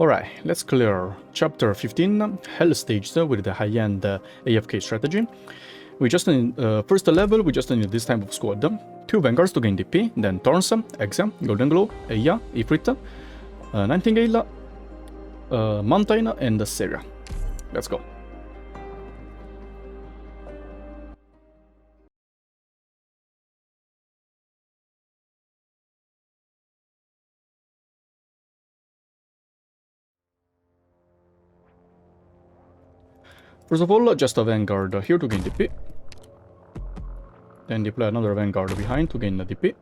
Alright, let's clear Chapter 15, Hell Stages with the high-end AFK strategy. We just need, first level, we just need this type of squad. 2 Vanguards to gain DP, then Thorns, Exa, Golden Glow, Eya, Ifrit, Nightingale, Mountain, and Seria. Let's go. First of all, just a Vanguard here to gain DP. Then deploy another Vanguard behind to gain the DP.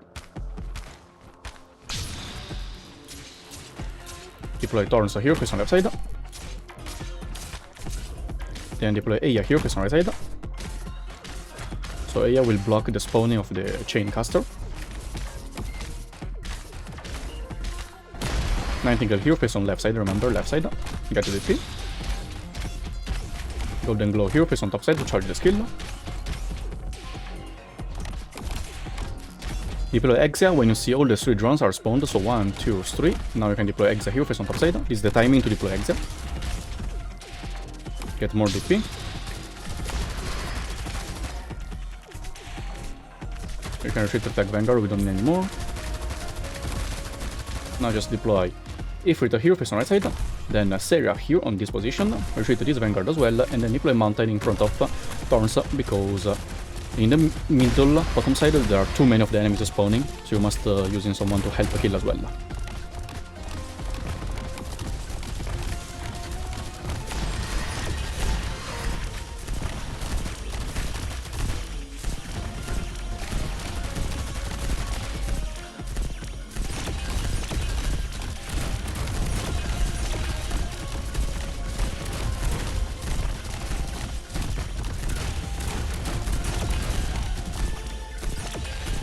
Deploy Thorns here, face on left side. Then deploy Eya here, face on right side. So Eya will block the spawning of the Chain Caster. Nightingale here, face on left side, remember, left side. Get the DP. Golden Glow here, face on top side to charge the skill. Deploy Exa when you see all the 3 drones are spawned, so 1, 2, 3. Now you can deploy Exa here, face on top side. This is the timing to deploy Exa. Get more DP. You can retreat attack Vanguard, we don't need any more. Now just deploy Ifrit here, face on right side. Then Seria here on this position, retreat this Vanguard as well, and then deploy Mountain in front of Thorns, because in the middle, bottom side, there are too many of the enemies spawning, so you must using someone to help kill as well.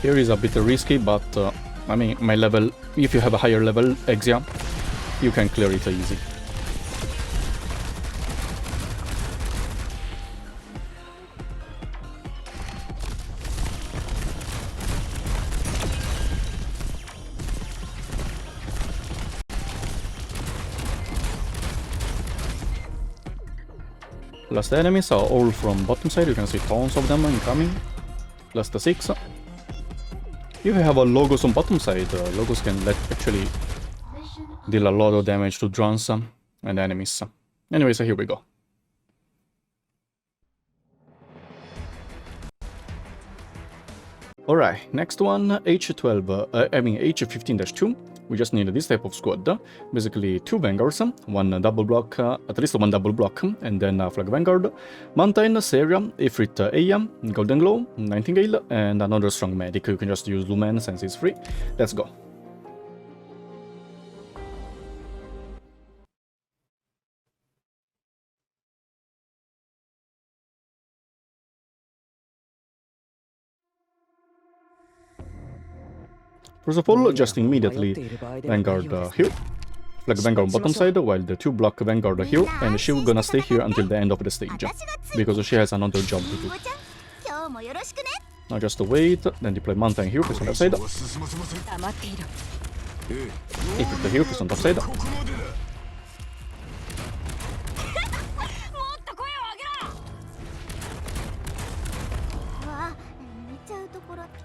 Here is a bit risky, but I mean, my level, if you have a higher level Exia, you can clear it easy. Last enemies are all from bottom side, you can see tons of them incoming. Last 6. If you have a Logos on bottom side, Logos can actually deal a lot of damage to drones and enemies. Anyways, here we go. Alright, next one, H15-2. We just need this type of squad. Basically 2 Vanguards, one double block, at least one double block, and then a Flag Vanguard, Mountain, Seria, Ifrit, Eya, Golden Glow, Nightingale, and another strong medic. You can just use Lumen since it's free. Let's go. First of all, just immediately Vanguard here. Flag Vanguard bottom side, while the 2 block Vanguard here, and she's gonna stay here until the end of the stage, because she has another job to do. Now just wait, then deploy Mountain here, face on left side. Ifrit here, face on top side.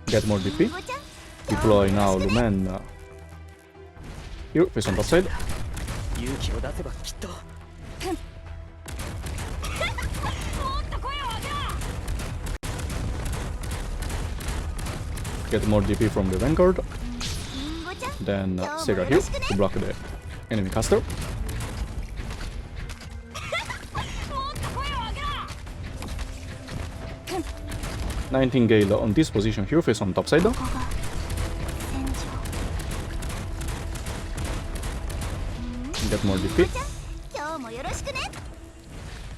Get more DP. Deploy now Lumen here, face on top side. Get more DP from the Vanguard. Then Seria here to block the enemy caster. Nightingale on this position here, face on top side. Get more DP.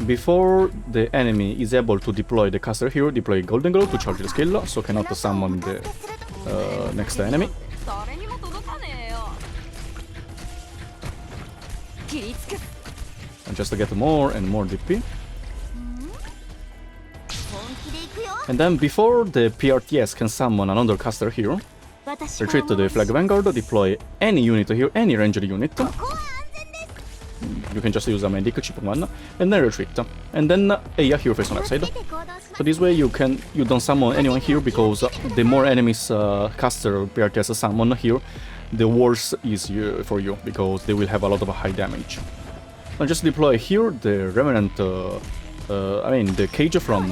Before the enemy is able to deploy the caster here, deploy Golden Glow to charge the skill, so cannot summon the next enemy. And just to get more and more DP. And then before the PRTS can summon another caster here, retreat to the Flag Vanguard, deploy any unit here, any ranged unit. You can just use a medic, cheap one, and then retreat. And then Aya hero face on left side. So this way you don't summon anyone here, because the more enemies caster paired as a summon here, the worse is for you, because they will have a lot of high damage. Now just deploy here the Revenant, the cage from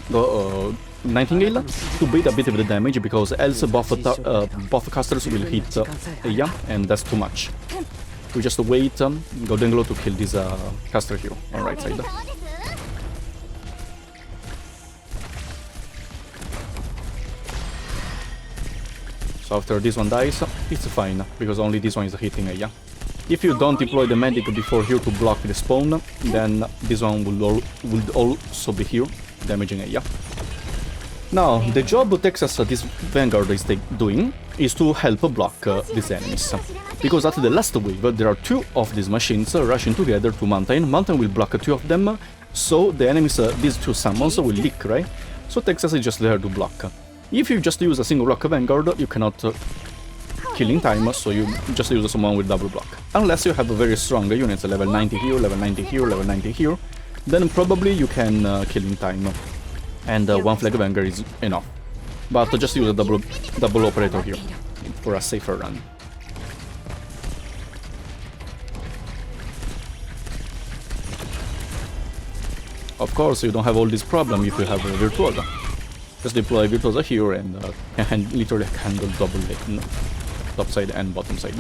the Nightingale to bait a bit of the damage, because else both casters will hit Aya, and that's too much. We just wait Golden Glow to kill this caster here on right side. So after this one dies, it's fine, because only this one is hitting Aya. If you don't deploy the medic before here to block the spawn, then this one will also be here, damaging Aya. Now, the job Texas this Vanguard is doing is to help block these enemies. Because at the last wave, there are two of these machines rushing together to Mountain. Mountain will block two of them, so the enemies, these two summons, will leak, right? So Texas is just there to block. If you just use a single block Vanguard, you cannot kill in time, so you just use someone with double block. Unless you have a very strong units, level 90 here, level 90 here, level 90 here, then probably you can kill in time. And one flag Vanguard is enough. But just use a double operator here for a safer run. Of course, you don't have all this problem if you have a Virtuosa. Just deploy Virtuosa here and can literally handle double lane, top side and bottom side.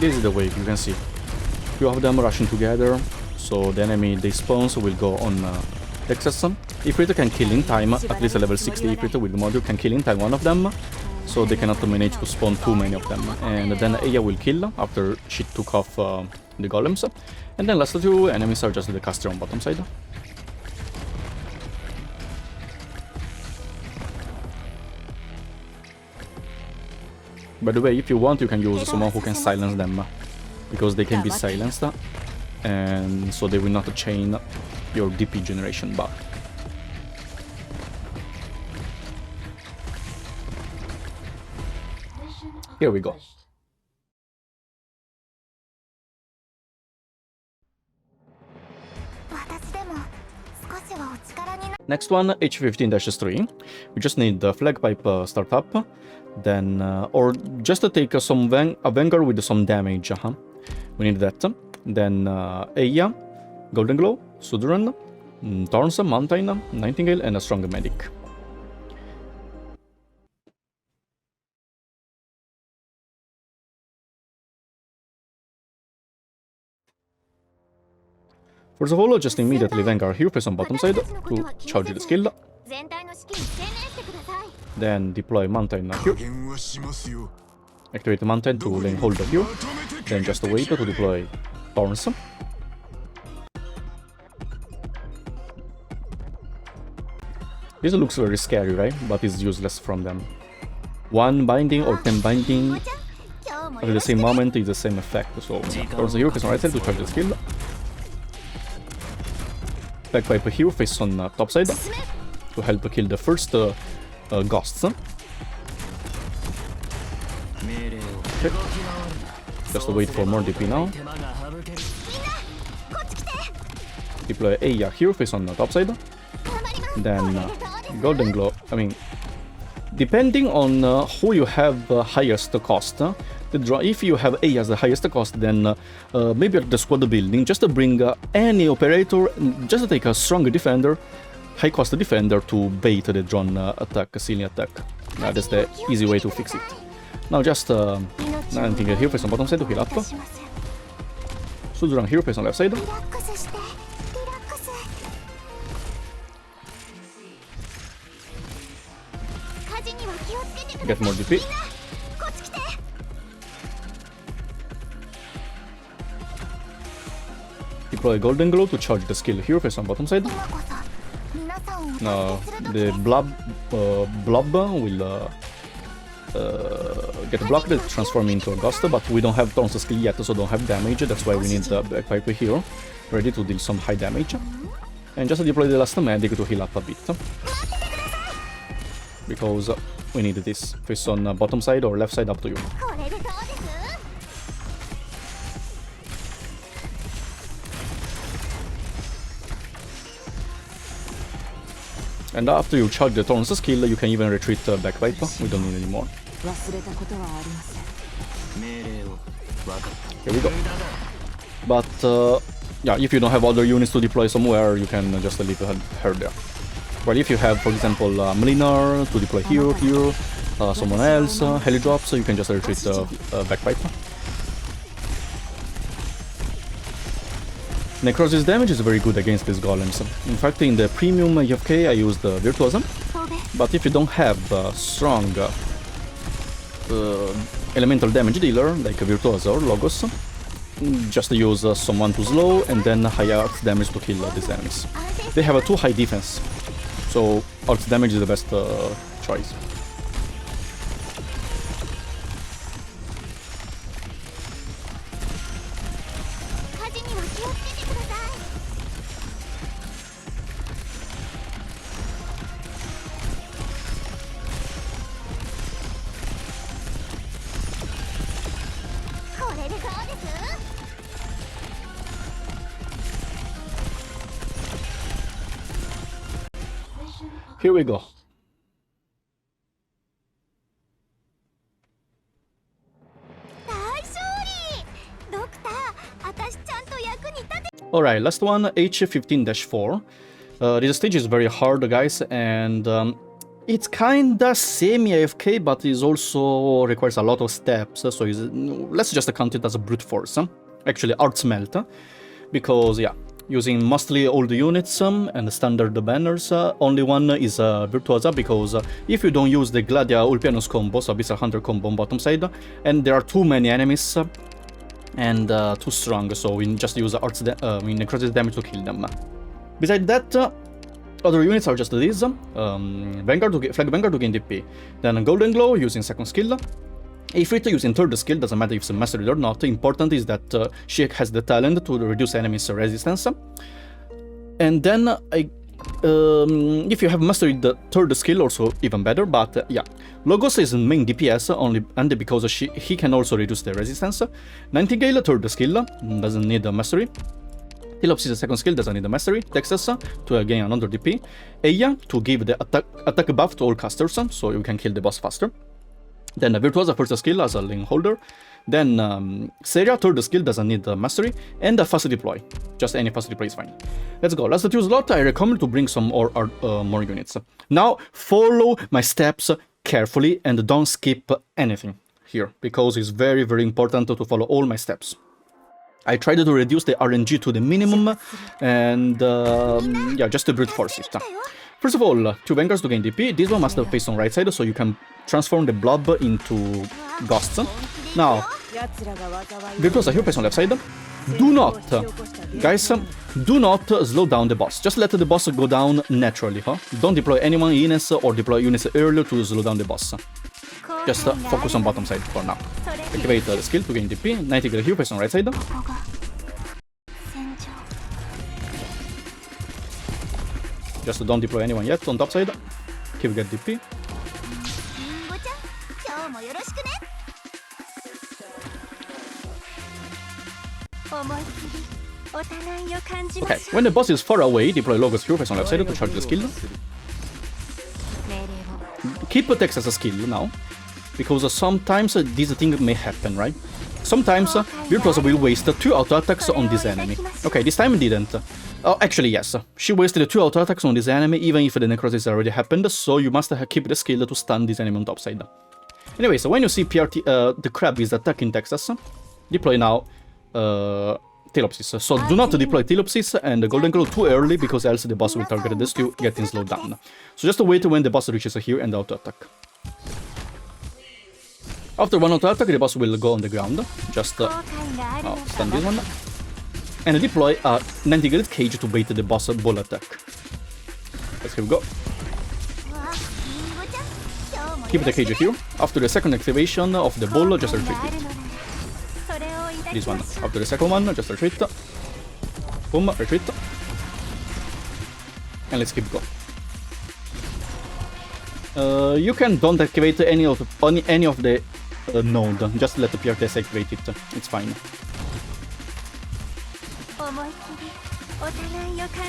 This is the wave, you can see. Two of them rushing together, so the enemy they spawns will go on Texas. Ifrit can kill in time, at least a level 60 Ifrit with the module can kill in time one of them, so they cannot manage to spawn too many of them. And then Aya will kill after she took off the golems. And then last two enemies are just the caster on bottom side. By the way, if you want, you can use someone who can silence them, because they can be silenced, and so they will not chain your DP generation bar. Here we go. Next one, H15-3. We just need the flag pipe startup, then or just to take a Vanguard with some damage. We need that. Then Aya, Golden Glow, Sudran, Thorns, Mountain, Nightingale, and a strong medic. First of all, just immediately Vanguard here, press on bottom side to charge the skill. Then deploy Mountain here. Activate Mountain to lane hold here. Then just wait to deploy Thorns. This looks very scary, right? But it's useless from them. 1 binding or 10 binding at the same moment is the same effect. So Thorns here, press on right side to charge the skill. Backpipe here, face on top side to help kill the first ghosts. Okay. Just wait for more DP now. Deploy Aya here, face on top side. Then Golden Glow. I mean, depending on who you have highest cost. If you have A as the highest cost, then maybe at the squad building, just to bring any operator, just to take a strong defender, high cost defender to bait the drone attack, ceiling attack. That's the easy way to fix it. Now just Nightingale here, face on bottom side to heal up. Sudran here, face on left side. Get more DP. deploy Golden Glow to charge the skill here, face on bottom side. The blob will get blocked, transform into a ghost, but we don't have Thorn's skill yet, so don't have damage. That's why we need the Bagpipe here, ready to deal some high damage. And just deploy the last medic to heal up a bit, because we need this. Face on bottom side or left side, up to you. And after you charge the Thorn's skill, you can even retreat Bagpipe. We don't need any more. Here we go. But yeah, if you don't have other units to deploy somewhere, you can just leave her there. Well, if you have, for example, Mlinar to deploy here, someone else, heli drops, you can just retreat Bagpipe. Necrosis damage is very good against these golems. In fact, in the premium AFK I used Virtuosa, but if you don't have a strong elemental damage dealer, like Virtuosa or Logos, just use someone to slow and then high arts damage to kill these enemies. They have a too high defense, so arts damage is the best choice. Here we go. Alright, last one, H15-4. This stage is very hard, guys, and it's kinda semi-AFK, but it also requires a lot of steps, so let's just count it as a brute force. Actually, Arts Melt, because, yeah, using mostly all the units and the standard banners, only one is Virtuosa, because if you don't use the Gladia Ulpianus combo, so Abyssal Hunter combo on bottom side, and there are too many enemies, and too strong, so we just use Arts Necrosis damage to kill them. Besides that, other units are just these, Vanguard Flag Vanguard to gain DP, then Golden Glow using second skill, Ifrit using third skill, doesn't matter if it's mastered or not, important is that she has the talent to reduce enemies' resistance. And then, if you have mastered the third skill, also even better, but yeah. Logos is main DPS, only and because he can also reduce the resistance. Nightingale, third skill, doesn't need a mastery. Tilopsis, second skill, doesn't need a mastery. Texas, to gain another DP. Eya, to give the attack buff to all casters, so you can kill the boss faster. Then Virtuosa, first skill as a link holder. Then Seria, third skill, doesn't need mastery. And a fast deploy. Just any fast deploy is fine. Let's go. Last 2 slot, I recommend to bring some more units. Now, follow my steps carefully and don't skip anything here, because it's very, very important to follow all my steps. I tried to reduce the RNG to the minimum, and yeah, just to brute force it. First of all, 2 Vanguards to gain DP. This one must face on right side, so you can transform the blob into ghosts. Now, Virtuosa here face on left side. Do not, guys, do not slow down the boss. Just let the boss go down naturally, huh? Don't deploy anyone units or deploy units earlier to slow down the boss. Just focus on bottom side for now. Activate the skill to gain DP. Nightingale here face on right side. Just don't deploy anyone yet on top side. Keep get DP. Okay, when the boss is far away, deploy Logos here face on left side to charge the skill. Keep Texas a skill now, because sometimes this thing may happen, right? Sometimes Virtuosa will waste 2 auto attacks on this enemy. Okay, this time it didn't. Oh, actually yes, she wasted 2 auto attacks on this enemy even if the necrosis already happened, so you must keep the skill to stun this enemy on top side. Anyway, so when you see the crab is attacking Texas, deploy now Telopsis. So do not deploy Telopsis and Golden Glow too early, because else the boss will target the stew, getting slowed down. So just wait when the boss reaches here and auto attack. After one auto attack, the boss will go on the ground. Just stun this one. and deploy a 90 grid cage to bait the boss ball attack. Let's here we go. Keep the cage here. After the second activation of the ball, just retreat it. This one. After the second one, just retreat. Boom, retreat. And let's keep going. You can don't activate any of the node. Just let the PRTS activate it. It's fine.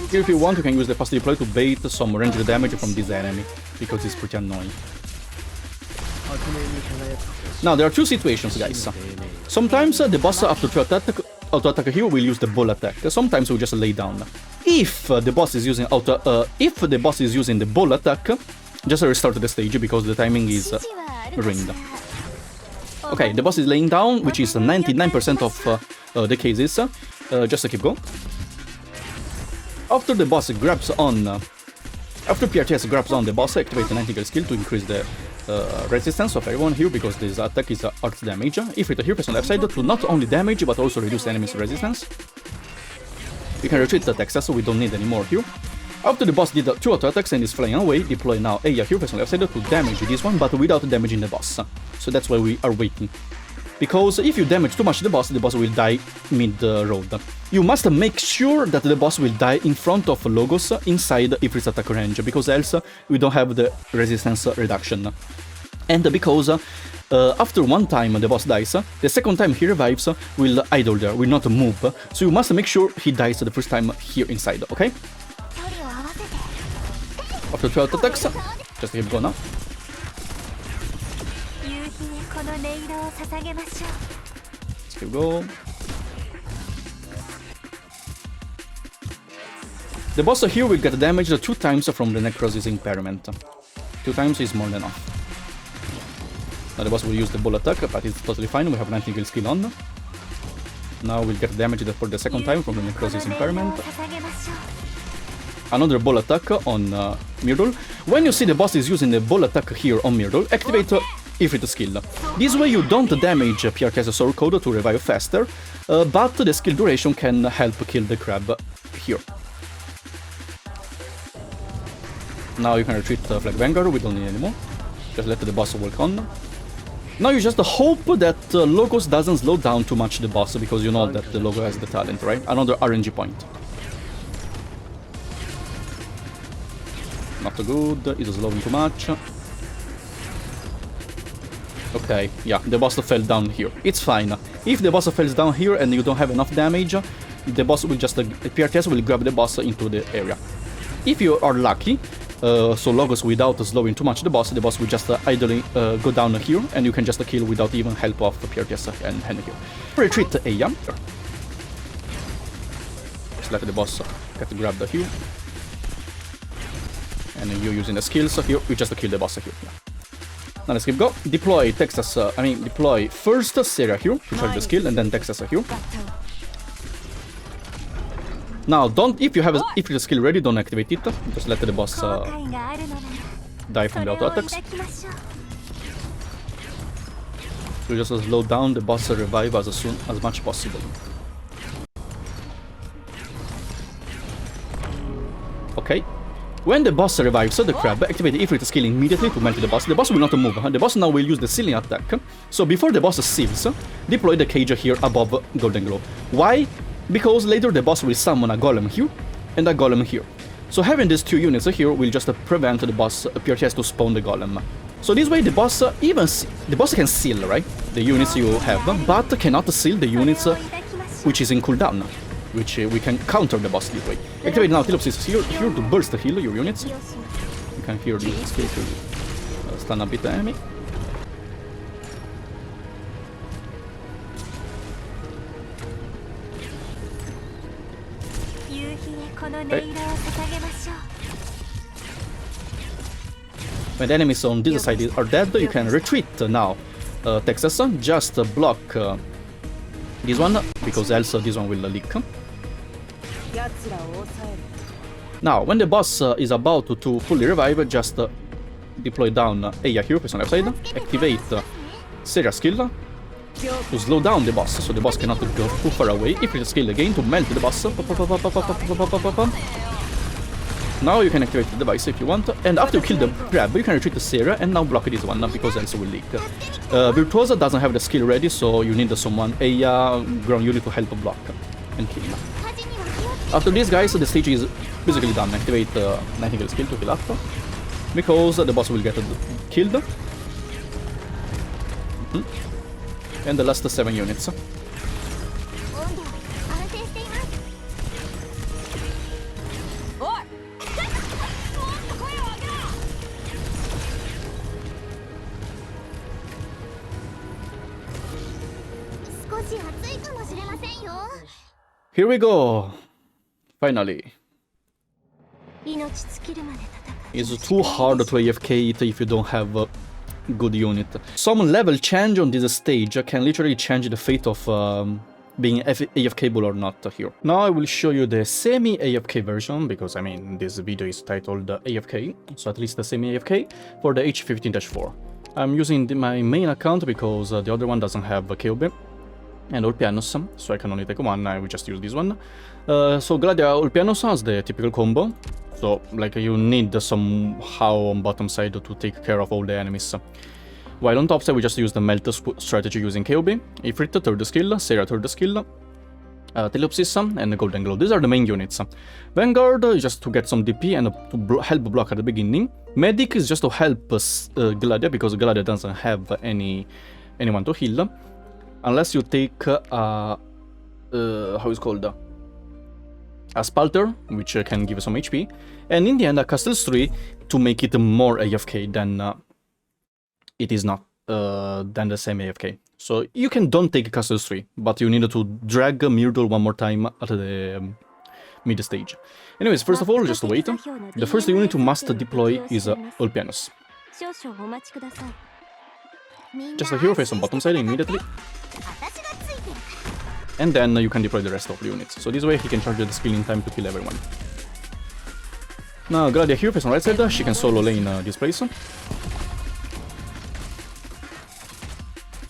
Here, if you want, you can use the fast deploy to bait some ranged damage from this enemy, because it's pretty annoying. Now, there are two situations, guys. Sometimes the boss, after auto attack here, will use the ball attack. Sometimes we just lay down. If the boss is using the ball attack, just restart the stage because the timing is ruined. Okay, the boss is laying down, which is 99% of the cases. Just keep going. After the boss grabs on, after PRTS grabs on the boss, activate the 90 skill to increase the resistance of everyone here, because this attack is arts damage. If it here on left side to not only damage but also reduce enemies' resistance. You can retreat the Texas, so we don't need any more here. After the boss did 2 auto attacks and is flying away, deploy now Aya here on left side to damage this one, but without damaging the boss. So that's why we are waiting. Because if you damage too much the boss will die mid-road. You must make sure that the boss will die in front of Logos inside Ifrit's attack range, because else we don't have the resistance reduction. And because after one time the boss dies, the second time he revives will idle there, will not move. So you must make sure he dies the first time here inside, okay? After 12 attacks, just keep going now. Let's keep going. The boss here will get damaged 2 times from the Necrosis impairment. 2 times is more than enough. Now the boss will use the ball attack, but it's totally fine, we have 90 kill skill on. Now we'll get damaged for the second time from the Necrosis impairment. Another ball attack on Myrtle. When you see the boss is using the ball attack here on Myrtle, activate Ifrit skill. This way you don't damage PRTS Soul Code to revive faster, but the skill duration can help kill the crab here. Now you can retreat Flag Vanguard, we don't need anymore. Just let the boss walk on. Now you just hope that Logos doesn't slow down too much the boss, because you know that the Logo has the talent, right? Another RNG point. Not good, he's slowing too much. Okay, yeah, the boss fell down here. It's fine. If the boss falls down here and you don't have enough damage, the boss will just... PRTS will grab the boss into the area. If you are lucky, so Logos without slowing too much the boss will just idly go down here, and you can just kill without even help of PRTS and here. Retreat Aya. Just let the boss get grabbed here. And you using the skills here, you just kill the boss here. Yeah. Now let's keep go. Deploy Texas, deploy first Seria here to charge the skill, and then Texas here. Now, if the skill ready, don't activate it. Just let the boss die from the auto attacks. So just slow down the boss revive as much possible. Okay. When the boss revives the crab, activate the Ifrit skill immediately to melt the boss. The boss will not move. The boss now will use the sealing attack. So before the boss seals, deploy the cage here above Golden Glow. Why? Because later the boss will summon a golem here and a golem here. So having these 2 units here will just prevent the boss PRTS to spawn the golem. So this way the boss can seal, right, the units you have, but cannot seal the units which is in cooldown, which we can counter the boss this way. Activate now Telopsis here to burst heal your units. You can hear the skill to stun a bit the enemy. Okay. When the enemies on this side are dead, you can retreat now. Texas, just block this one, because else this one will leak. Now, when the boss is about to fully revive, just deploy down Aya here, on left side, activate Seria skill, to slow down the boss, so the boss cannot go too far away. Ifrit skill again to melt the boss. Now you can activate the device if you want, and after you kill the grab, you can retreat to Sarah and now block this one because else it will leak. Virtuosa doesn't have the skill ready, so you need someone, a ground unit to help block and kill. After this, guys, the stage is basically done. Activate Nightingale skill to heal up, because the boss will get killed. And the last 7 units. Here we go! Finally. It's too hard to AFK it if you don't have a good unit. Some level change on this stage can literally change the fate of being AFKable or not here. Now I will show you the semi-AFK version, because I mean this video is titled AFK, so at least the semi-AFK for the H15-4. I'm using my main account because the other one doesn't have KOB and all pianos, so I can only take one. I will just use this one. So Gladia all pianos has the typical combo, so like you need somehow on bottom side to take care of all the enemies. While on top side we just use the melt strategy using KOB, Ifrit third skill, Sarah third skill, Telepsis and Golden Glow. These are the main units. Vanguard is just to get some DP and to help block at the beginning. Medic is just to help Gladia, because Gladia doesn't have anyone to heal. Unless you take how is called a Spalter, which can give some HP, and in the end a Castles 3 to make it more AFK than it is not than the semi-AFK. So you can don't take Castles 3, but you need to drag Myrtle one more time at the mid stage. Anyways, first of all, just wait. The first unit you must deploy is all pianos. Just a hero face on bottom side immediately. And then you can deploy the rest of the units. So this way he can charge the skill in time to kill everyone. Now Gladia hero face on right side, she can solo lane this place.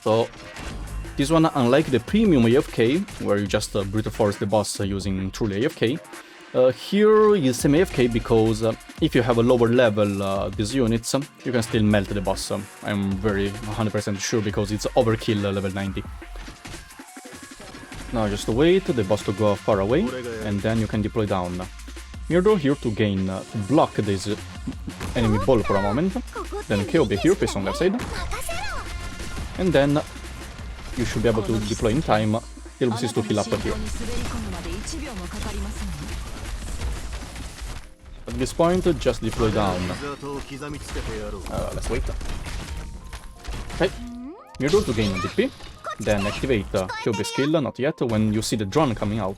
So this one, unlike the premium AFK, where you just brute force the boss using truly AFK, here is semi-AFK because if you have a lower level these units, you can still melt the boss. I'm very 100% sure because it's overkill level 90. Now just wait the boss to go far away, and then you can deploy down Myrtle here to block this enemy ball for a moment, then KOB here, face on left side, and then you should be able to deploy in time Telepsis to heal up here. At this point, just deploy down. Let's wait. Okay, Myrtle to gain DP. Then activate KOB skill, not yet. When you see the drone coming out,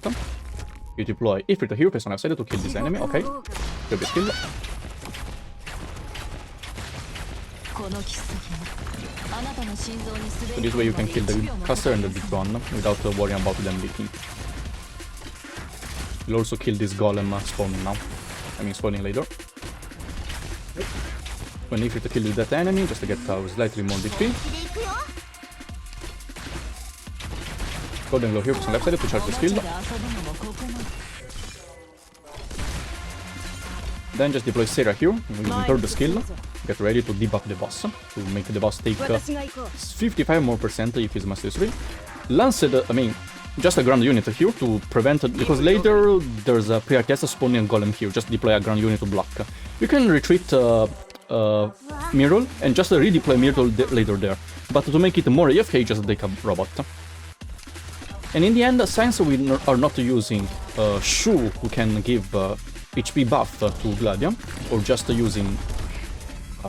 you deploy Ifrit here, face on left side to kill this enemy. Okay, KOB skill. So this way you can kill the caster and the drone without worrying about them leaking. You'll also kill this golem spawning now. I mean spawning later. When Ifrit kills that enemy, just to get slightly more DP. Golden Glow here on left side to charge the skill. Then just deploy Sarah here, using third skill. Get ready to debuff the boss, to make the boss take 55% more if he's Master 3. Lanced, I mean, just a ground unit here to prevent, because later there's a pre-Artesa spawning a golem here, just deploy a ground unit to block. You can retreat Myrtle and just redeploy Myrtle later there, but to make it more AFK, just take a robot. And in the end, since we are not using Shu, who can give HP buff to Gladia, or just using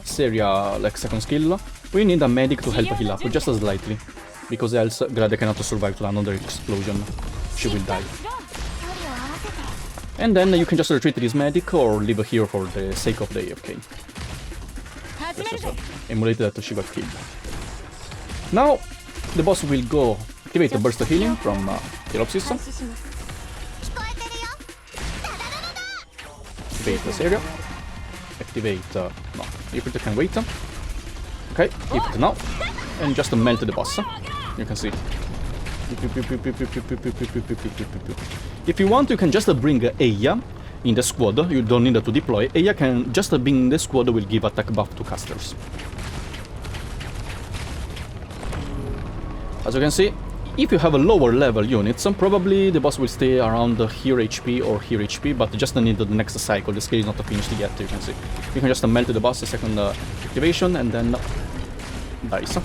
Seria like second skill, we need a medic to help heal up, just slightly, because else Gladia cannot survive to another explosion, she will die. And then you can just retreat this medic or leave her here for the sake of the AFK. Just emulate that she got killed. Now the boss will go activate the burst of healing from Telepsis. Activate this area. Activate, no, Ifrit can wait. Okay, Ifrit now. And just melt the boss. You can see. If you want, you can just bring Eya in the squad. You don't need to deploy. Eya can just being in the squad will give attack buff to casters. As you can see, if you have a lower level units, probably the boss will stay around here HP or here HP, but just need the next cycle. The scale is not finished yet, you can see. You can just melt the boss second activation and then dice.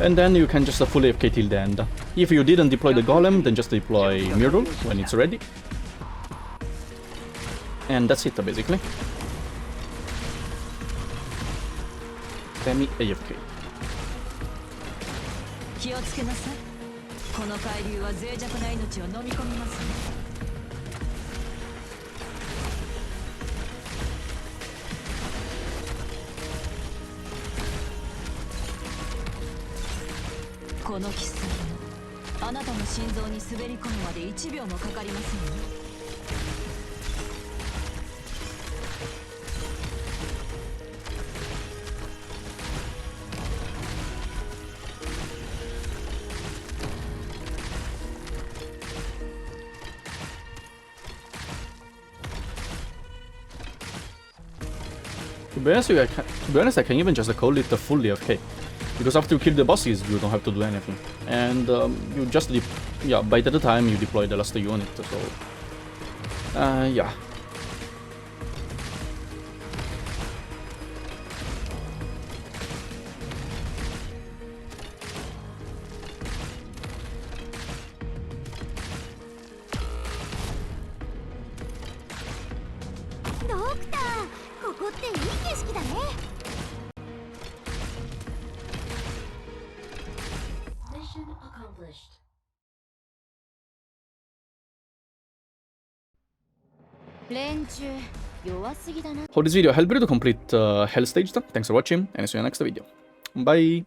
And then you can just fully AFK till the end. If you didn't deploy the golem, then just deploy Myrtle when it's ready. And that's it basically. Semi-AFK. 気をつけなさい。この海流は脆弱な命を飲み込みますね。この切削があなたの心臓に滑り込むまで1秒もかかりませんよ。To be honest, I can even just call it a fully AFK. Because after you kill the bosses, you don't have to do anything. And you just, by the time you deploy the last unit, so... yeah. For this video, help me to complete Hell Stage. Thanks for watching, and see you in the next video. Bye!